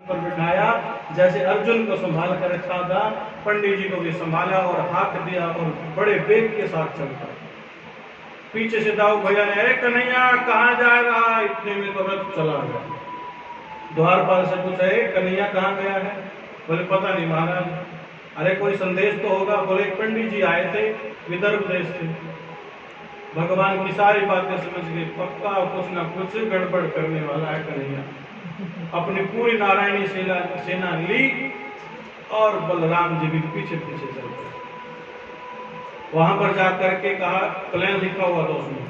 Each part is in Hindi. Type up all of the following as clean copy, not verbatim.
पर बिठाया, जैसे अर्जुन को संभाल कर रखा था, पंडित जी को भी संभाला और हाथ दिया और बड़े वेग के साथ चलता। पीछे से दाऊ भैया ने, अरे कन्हैया कहाँ जा रहा है? इतने में तो रथ चला गया। द्वारपाल से पूछा, कन्हैया कहाँ गया है? बोले पता नहीं महाराज। अरे कोई संदेश तो होगा। बोले पंडित जी आए थे विदर्भ देश से, भगवान की सारी बातें समझ गए, पक्का कुछ ना कुछ गड़बड़ करने वाला है कन्हैया। अपनी पूरी नारायणी सेना ली और बलराम जी भी पीछे पीछे चल गए। वहां पर जाकर के कहा, प्लान लिखा हुआ था उसमें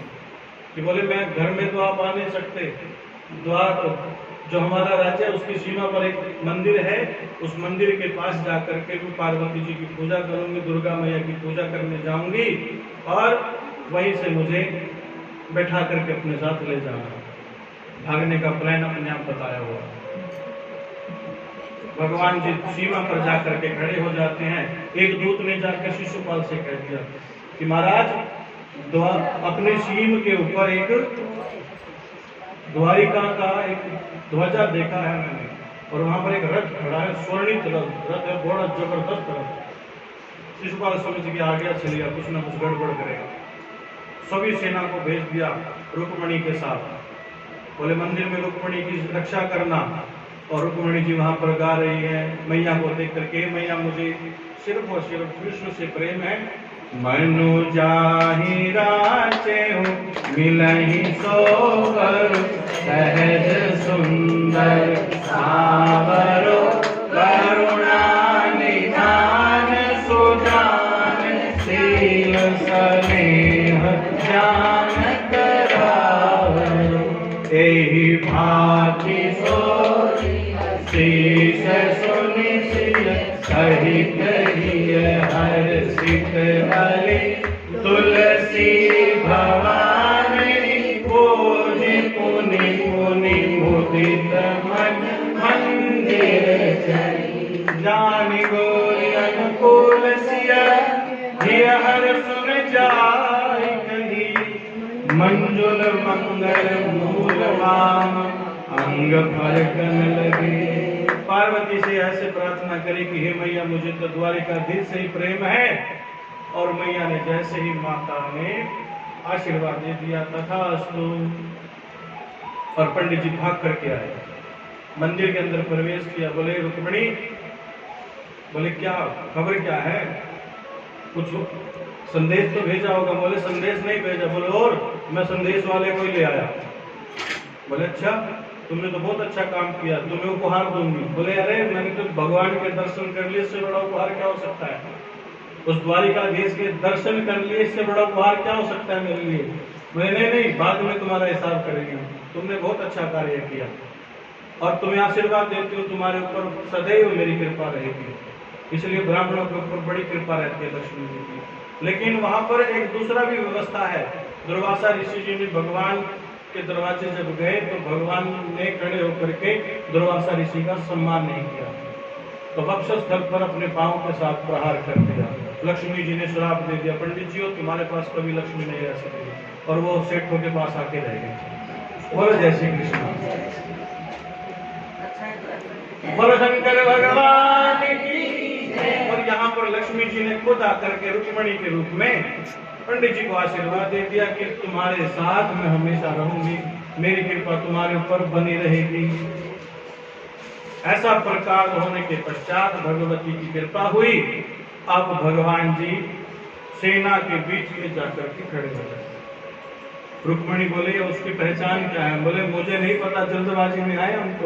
कि बोले मैं घर में तो आप आ नहीं सकते, द्वार जो हमारा राज्य है उसकी सीमा पर एक मंदिर है, उस मंदिर के पास जाकर के मैं पार्वती जी की पूजा करूंगी, दुर्गा मैया की पूजा करने जाऊंगी और वहीं से मुझे बैठा करके अपने साथ ले जाना। भागने का प्लान अपने आप बताया हुआ। भगवान जी सीमा पर जाकर के खड़े हो जाते हैं। एक दूत ने जाकर शिशुपाल से कह दिया कि महाराज अपने सीम के ऊपर एक द्वारिका का एक ध्वजा देखा है मैंने, और वहां पर एक रथ खड़ा है, स्वर्णित रथ है, बड़ा जबरदस्त रथ। शिशुपाल समझ के आ गया, चलिए कुछ ना कुछ गड़बड़ करेगा। सभी सेना को भेज दिया रुक्मणी के साथ। बोले मंदिर में रुक्मणी की रक्षा करना। और रुक्मणी जी वहां पर गा रही है, मैया को देख करके, मैया मुझे सिर्फ और सिर्फ कृष्ण से प्रेम है। मनु जाहि राचे हूँ मिलहि सोवर, सहज सुंदर सावरो करुणा निधान सुजान, शील स्नेह ज्ञान करावरो, एहि भांति सोई शीश सुनि सिय, कहि कहिय हर्षित हरि, तुलसी भवानी पूजि पुनि पुनि मुदित मन, मंदिर चली जानि गोरी अनुकूल सिय, हिय हर सुन जाय कही, मंजुल मंगल मूल वाम, अंग फरकन लगे। पार्वती से ऐसे प्रार्थना करी कि हे मैया मुझे तो द्वारिकाधीश से ही प्रेम है। और मैया ने जैसे ही माता ने आशीर्वाद दे दिया, तथास्तु। और पंडित जी भाग करके आए, मंदिर के अंदर प्रवेश किया। बोले रुक्मणी, बोले क्या खबर क्या है? कुछ संदेश तो भेजा होगा। बोले संदेश नहीं भेजा। बोले और मैं संदेश वाले को ही ले आया। बोले अच्छा, तुमने तो बहुत अच्छा काम किया, तुम्हें उपहार दूंगी। बोले अरे मैंने तो भगवान के दर्शन कर लिए, इससे बड़ा उपहार क्या हो सकता है? उस द्वारिकाधीश के दर्शन कर लिए, इससे बड़ा उपहार क्या हो सकता है मेरे लिए? बोले नहीं, बाद में तुम्हारा हिसाब करेंगे, तुमने बहुत अच्छा कार्य किया और तुम्हें आशीर्वाद देती हूँ, तुम्हारे ऊपर सदैव मेरी कृपा रहेगी। इसलिए ब्राह्मणों के ऊपर बड़ी कृपा रहती है लक्ष्मी जी की। लेकिन वहां पर एक दूसरा भी व्यवस्था है। दुर्वासा ऋषि जी ने भगवान के दरवाजे जब गए तो भगवान ने खड़े होकर के दुर्वासा ऋषि का सम्मान नहीं किया, तो वक्षस्थल पर अपने पांव के साथ प्रहार कर दिया। लक्ष्मी जी ने श्राप दे दिया, पंडित जी हो तुम्हारे पास कभी लक्ष्मी नहीं रह सकती। और वो सेठों के पास आके रह गए। बोलो जय श्री कृष्ण, बोलो शंकर भगवान की। और यहाँ पर लक्ष्मी जी ने खुद आकर के रुक्मणी के रूप में पंडित जी को आशीर्वाद दे दिया कि तुम्हारे साथ मैं हमेशा रहूंगी, मेरी कृपा तुम्हारे ऊपर बनी रहेगी। ऐसा प्रकार होने के पश्चात भगवती की कृपा हुई। अब भगवान जी सेना के बीच में जाकर के खड़े हो गए। रुक्मणी बोले उसकी पहचान क्या है? बोले मुझे नहीं पता, जल्दबाजी में आए हम तो।